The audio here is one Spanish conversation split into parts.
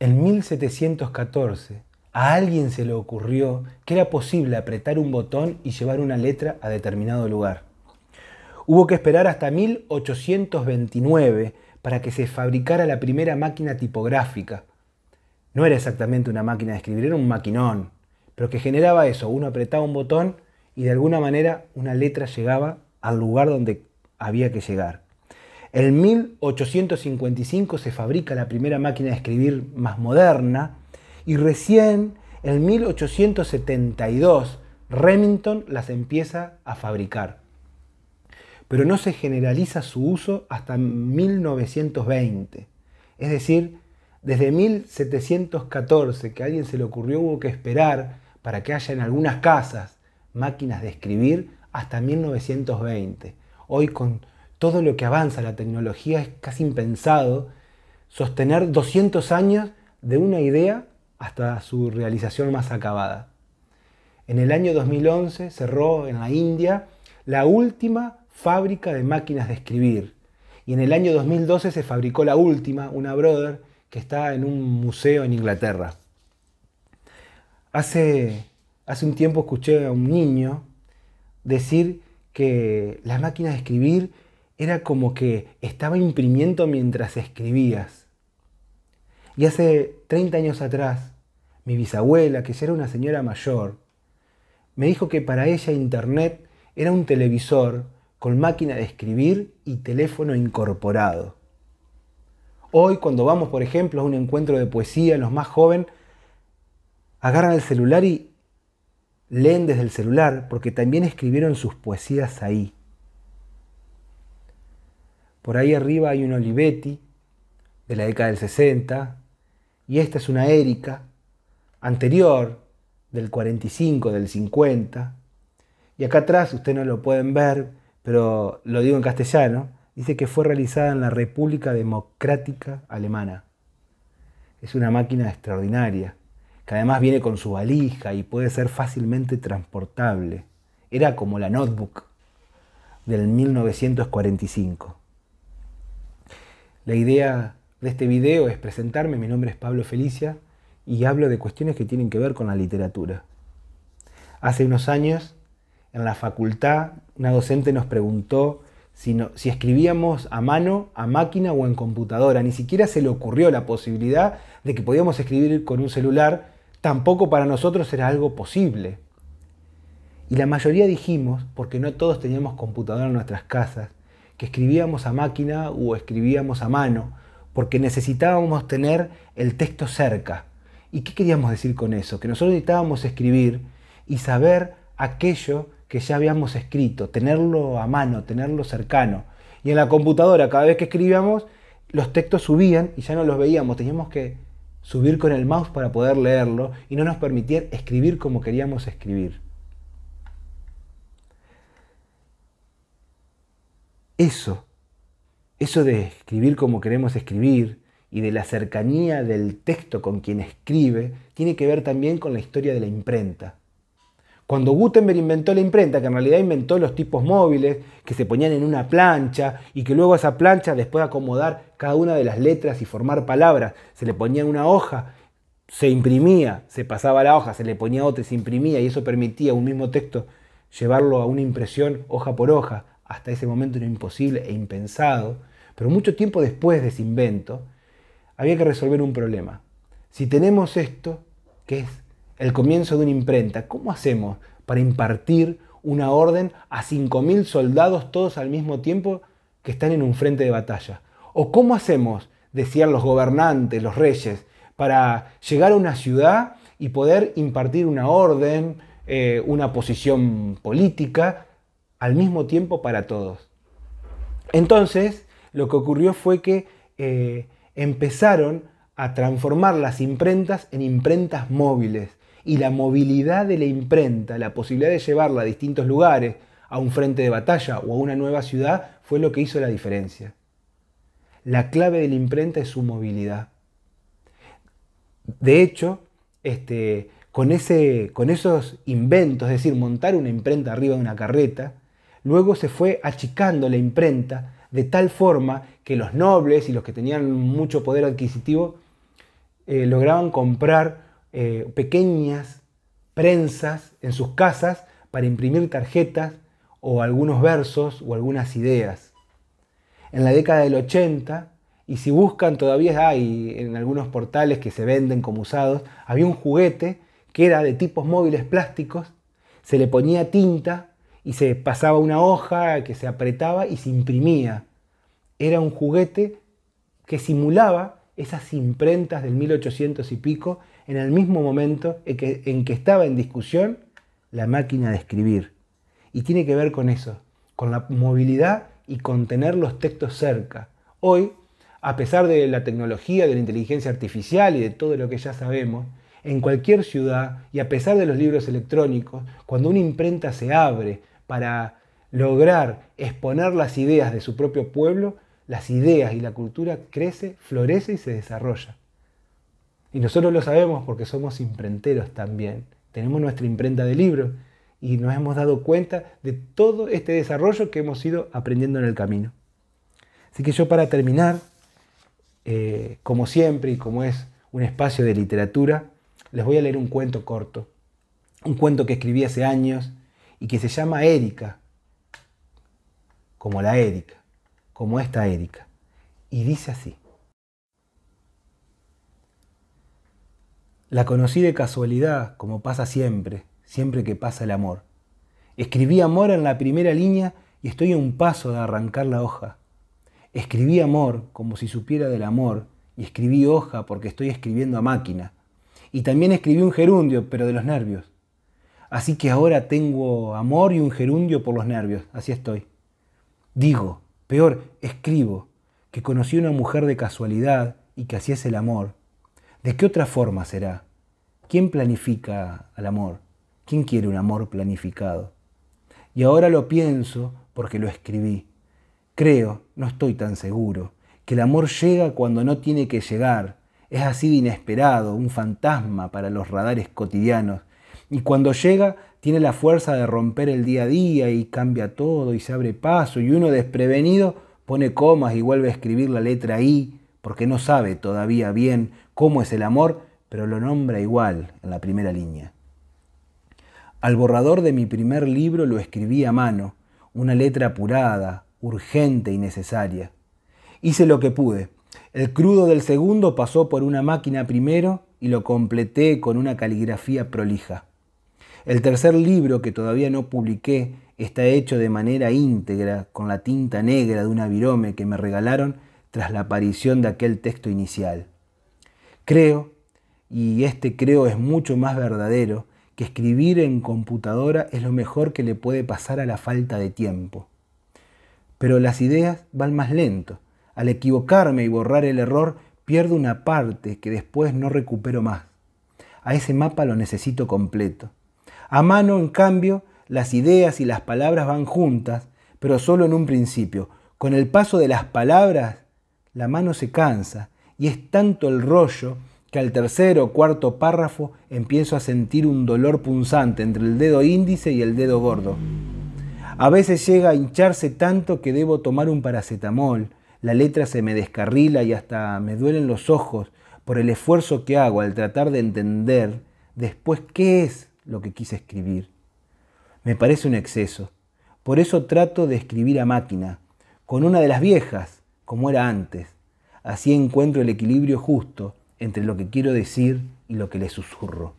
En 1714, a alguien se le ocurrió que era posible apretar un botón y llevar una letra a determinado lugar. Hubo que esperar hasta 1829 para que se fabricara la primera máquina tipográfica. No era exactamente una máquina de escribir, era un maquinón, pero que generaba eso: uno apretaba un botón y de alguna manera una letra llegaba al lugar donde había que llegar. En 1855 se fabrica la primera máquina de escribir más moderna y recién en 1872 Remington las empieza a fabricar. Pero no se generaliza su uso hasta 1920. Es decir, desde 1714 que a alguien se le ocurrió, hubo que esperar para que haya en algunas casas máquinas de escribir hasta 1920. Hoy, con todo lo que avanza la tecnología, es casi impensado sostener 200 años de una idea hasta su realización más acabada. En el año 2011 cerró en la India la última fábrica de máquinas de escribir. Y en el año 2012 se fabricó la última, una Brother, que está en un museo en Inglaterra. Hace un tiempo escuché a un niño decir que la máquina de escribir era como que estaba imprimiendo mientras escribías. Y hace 30 años atrás, mi bisabuela, que ya era una señora mayor, me dijo que para ella Internet era un televisor con máquina de escribir y teléfono incorporado. Hoy, cuando vamos, por ejemplo, a un encuentro de poesía, los más jóvenes agarran el celular y leen desde el celular, porque también escribieron sus poesías ahí. Por ahí arriba hay un Olivetti de la década del 60, y esta es una Erika anterior, del 45, del 50. Y acá atrás, ustedes no lo pueden ver, pero lo digo en castellano, dice que fue realizada en la República Democrática Alemana. Es una máquina extraordinaria, que además viene con su valija y puede ser fácilmente transportable. Era como la notebook del 1945. La idea de este video es presentarme. Mi nombre es Pablo Felicia y hablo de cuestiones que tienen que ver con la literatura. Hace unos años, en la facultad, una docente nos preguntó si escribíamos a mano, a máquina o en computadora. Ni siquiera se le ocurrió la posibilidad de que podíamos escribir con un celular. Tampoco para nosotros era algo posible. Y la mayoría dijimos, porque no todos teníamos computadora en nuestras casas, que escribíamos a máquina o escribíamos a mano, porque necesitábamos tener el texto cerca. ¿Y qué queríamos decir con eso? Que nosotros necesitábamos escribir y saber aquello que ya habíamos escrito, tenerlo a mano, tenerlo cercano. Y en la computadora, cada vez que escribíamos, los textos subían y ya no los veíamos. Teníamos que subir con el mouse para poder leerlo y no nos permitían escribir como queríamos escribir. Eso de escribir como queremos escribir y de la cercanía del texto con quien escribe, tiene que ver también con la historia de la imprenta. Cuando Gutenberg inventó la imprenta, que en realidad inventó los tipos móviles, que se ponían en una plancha y que luego a esa plancha, después de acomodar cada una de las letras y formar palabras, se le ponía en una hoja, se imprimía, se pasaba la hoja, se le ponía otra y se imprimía, y eso permitía un mismo texto llevarlo a una impresión hoja por hoja. Hasta ese momento era imposible e impensado, pero mucho tiempo después de ese invento había que resolver un problema. Si tenemos esto, que es el comienzo de una imprenta, ¿cómo hacemos para impartir una orden a 5.000 soldados todos al mismo tiempo que están en un frente de batalla? ¿O cómo hacemos, decían los gobernantes, los reyes, para llegar a una ciudad y poder impartir una orden, una posición política, al mismo tiempo para todos? Entonces, lo que ocurrió fue que empezaron a transformar las imprentas en imprentas móviles. Y la movilidad de la imprenta, la posibilidad de llevarla a distintos lugares, a un frente de batalla o a una nueva ciudad, fue lo que hizo la diferencia. La clave de la imprenta es su movilidad. De hecho, con esos inventos, es decir, montar una imprenta arriba de una carreta, luego se fue achicando la imprenta de tal forma que los nobles y los que tenían mucho poder adquisitivo lograban comprar pequeñas prensas en sus casas para imprimir tarjetas o algunos versos o algunas ideas. En la década del 80, y si buscan todavía hay en algunos portales que se venden como usados, había un juguete que era de tipos móviles plásticos, se le ponía tinta y se pasaba una hoja que se apretaba y se imprimía. Era un juguete que simulaba esas imprentas del 1800 y pico en el mismo momento en que estaba en discusión la máquina de escribir. Y tiene que ver con eso, con la movilidad y con tener los textos cerca. Hoy, a pesar de la tecnología, de la inteligencia artificial y de todo lo que ya sabemos, en cualquier ciudad y a pesar de los libros electrónicos, cuando una imprenta se abre para lograr exponer las ideas de su propio pueblo, las ideas y la cultura crece, florece y se desarrolla. Y nosotros lo sabemos porque somos imprenteros también. Tenemos nuestra imprenta de libros y nos hemos dado cuenta de todo este desarrollo que hemos ido aprendiendo en el camino. Así que yo, para terminar, como siempre y como es un espacio de literatura, les voy a leer un cuento corto. Un cuento que escribí hace años y que se llama Erika, como la Erika, como esta Erika. Y dice así. La conocí de casualidad, como pasa siempre, siempre que pasa el amor. Escribí amor en la primera línea y estoy a un paso de arrancar la hoja. Escribí amor como si supiera del amor y escribí hoja porque estoy escribiendo a máquina. Y también escribí un gerundio, pero de los nervios. Así que ahora tengo amor y un gerundio por los nervios, así estoy. Digo, peor, escribo, que conocí una mujer de casualidad y que así es el amor. ¿De qué otra forma será? ¿Quién planifica al amor? ¿Quién quiere un amor planificado? Y ahora lo pienso porque lo escribí. Creo, no estoy tan seguro, que el amor llega cuando no tiene que llegar. Es así de inesperado, un fantasma para los radares cotidianos. Y cuando llega, tiene la fuerza de romper el día a día y cambia todo y se abre paso. Y uno desprevenido pone comas y vuelve a escribir la letra I, porque no sabe todavía bien cómo es el amor, pero lo nombra igual en la primera línea. Al borrador de mi primer libro lo escribí a mano, una letra apurada, urgente y necesaria. Hice lo que pude. El crudo del segundo pasó por una máquina primero y lo completé con una caligrafía prolija. El tercer libro, que todavía no publiqué, está hecho de manera íntegra con la tinta negra de una virome que me regalaron tras la aparición de aquel texto inicial. Creo, y este creo es mucho más verdadero, que escribir en computadora es lo mejor que le puede pasar a la falta de tiempo. Pero las ideas van más lento. Al equivocarme y borrar el error, pierdo una parte que después no recupero más. A ese mapa lo necesito completo. A mano, en cambio, las ideas y las palabras van juntas, pero solo en un principio. Con el paso de las palabras, la mano se cansa y es tanto el rollo que al tercer o cuarto párrafo empiezo a sentir un dolor punzante entre el dedo índice y el dedo gordo. A veces llega a hincharse tanto que debo tomar un paracetamol, la letra se me descarrila y hasta me duelen los ojos por el esfuerzo que hago al tratar de entender después qué es lo que quise escribir. Me parece un exceso, por eso trato de escribir a máquina, con una de las viejas, como era antes. Así encuentro el equilibrio justo entre lo que quiero decir y lo que le susurro.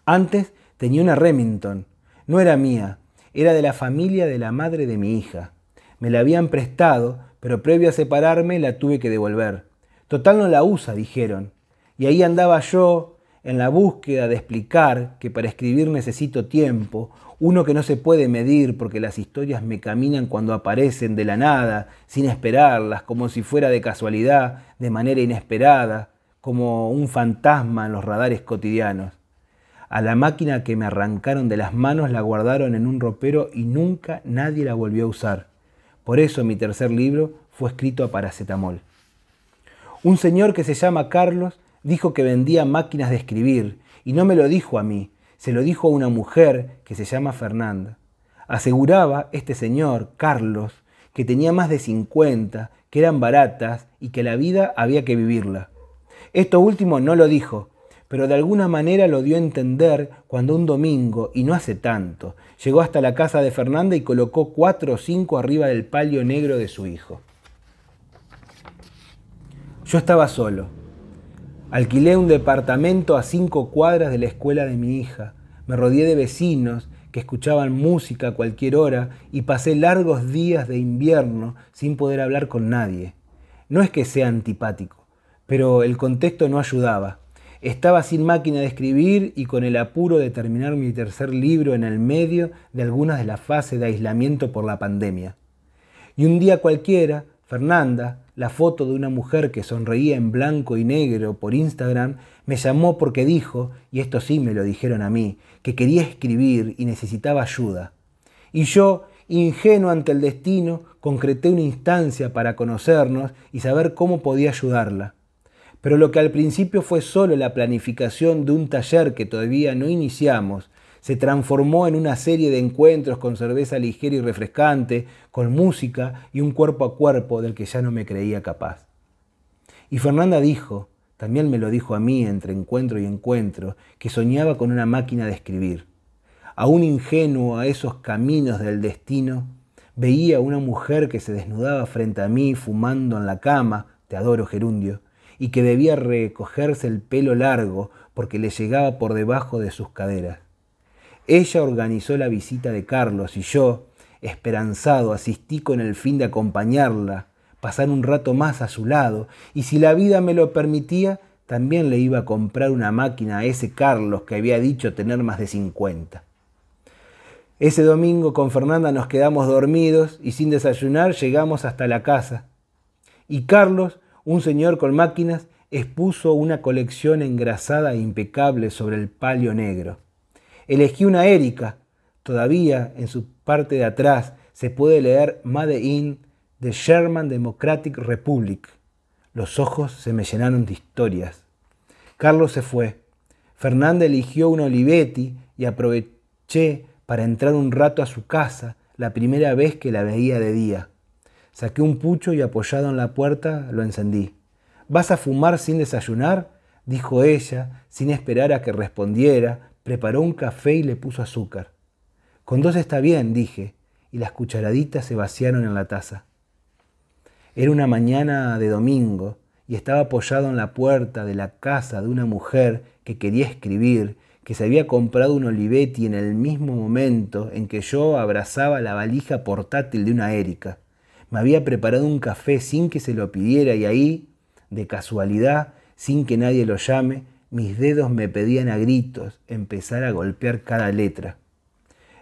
Antes tenía una Remington, no era mía, era de la familia de la madre de mi hija. Me la habían prestado, pero previo a separarme la tuve que devolver. Total no la usa, dijeron. Y ahí andaba yo en la búsqueda de explicar que para escribir necesito tiempo, uno que no se puede medir porque las historias me caminan cuando aparecen de la nada, sin esperarlas, como si fuera de casualidad, de manera inesperada, como un fantasma en los radares cotidianos. A la máquina que me arrancaron de las manos la guardaron en un ropero y nunca nadie la volvió a usar. Por eso mi tercer libro fue escrito a paracetamol. Un señor que se llama Carlos dijo que vendía máquinas de escribir y no me lo dijo a mí, se lo dijo a una mujer que se llama Fernanda. Aseguraba este señor, Carlos, que tenía más de 50, que eran baratas y que la vida había que vivirla. Esto último no lo dijo, pero de alguna manera lo dio a entender cuando un domingo, y no hace tanto, llegó hasta la casa de Fernanda y colocó 4 o 5 arriba del palio negro de su hijo. Yo estaba solo. Alquilé un departamento a 5 cuadras de la escuela de mi hija. Me rodeé de vecinos que escuchaban música a cualquier hora y pasé largos días de invierno sin poder hablar con nadie. No es que sea antipático, pero el contexto no ayudaba. Estaba sin máquina de escribir y con el apuro de terminar mi tercer libro en el medio de algunas de las fases de aislamiento por la pandemia. Y un día cualquiera, Fernanda, la foto de una mujer que sonreía en blanco y negro por Instagram, me llamó porque dijo, y esto sí me lo dijeron a mí, que quería escribir y necesitaba ayuda. Y yo, ingenuo ante el destino, concreté una instancia para conocernos y saber cómo podía ayudarla. Pero lo que al principio fue solo la planificación de un taller que todavía no iniciamos, se transformó en una serie de encuentros con cerveza ligera y refrescante, con música y un cuerpo a cuerpo del que ya no me creía capaz. Y Fernanda dijo, también me lo dijo a mí entre encuentro y encuentro, que soñaba con una máquina de escribir. Aún ingenuo a esos caminos del destino, veía a una mujer que se desnudaba frente a mí fumando en la cama, te adoro gerundio, y que debía recogerse el pelo largo porque le llegaba por debajo de sus caderas. Ella organizó la visita de Carlos y yo, esperanzado, asistí con el fin de acompañarla, pasar un rato más a su lado, y si la vida me lo permitía, también le iba a comprar una máquina a ese Carlos que había dicho tener más de 50. Ese domingo con Fernanda nos quedamos dormidos y sin desayunar llegamos hasta la casa. Y Carlos, un señor con máquinas, expuso una colección engrasada e impecable sobre el palio negro. Elegí una Erika. Todavía en su parte de atrás se puede leer Made in the German Democratic Republic. Los ojos se me llenaron de historias. Carlos se fue. Fernanda eligió una Olivetti y aproveché para entrar un rato a su casa, la primera vez que la veía de día. Saqué un pucho y apoyado en la puerta lo encendí. ¿Vas a fumar sin desayunar?, dijo ella, sin esperar a que respondiera. Preparó un café y le puso azúcar. Con 2 está bien, dije, y las cucharaditas se vaciaron en la taza. Era una mañana de domingo y estaba apoyado en la puerta de la casa de una mujer que quería escribir, que se había comprado un Olivetti en el mismo momento en que yo abrazaba la valija portátil de una Erika. Me había preparado un café sin que se lo pidiera y ahí, de casualidad, sin que nadie lo llame, mis dedos me pedían a gritos empezar a golpear cada letra.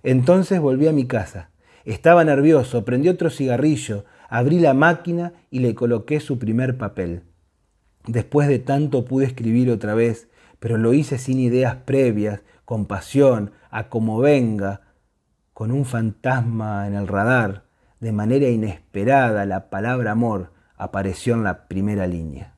Entonces volví a mi casa. Estaba nervioso, prendí otro cigarrillo, abrí la máquina y le coloqué su primer papel. Después de tanto pude escribir otra vez, pero lo hice sin ideas previas, con pasión, a como venga, con un fantasma en el radar. De manera inesperada la palabra amor apareció en la primera línea.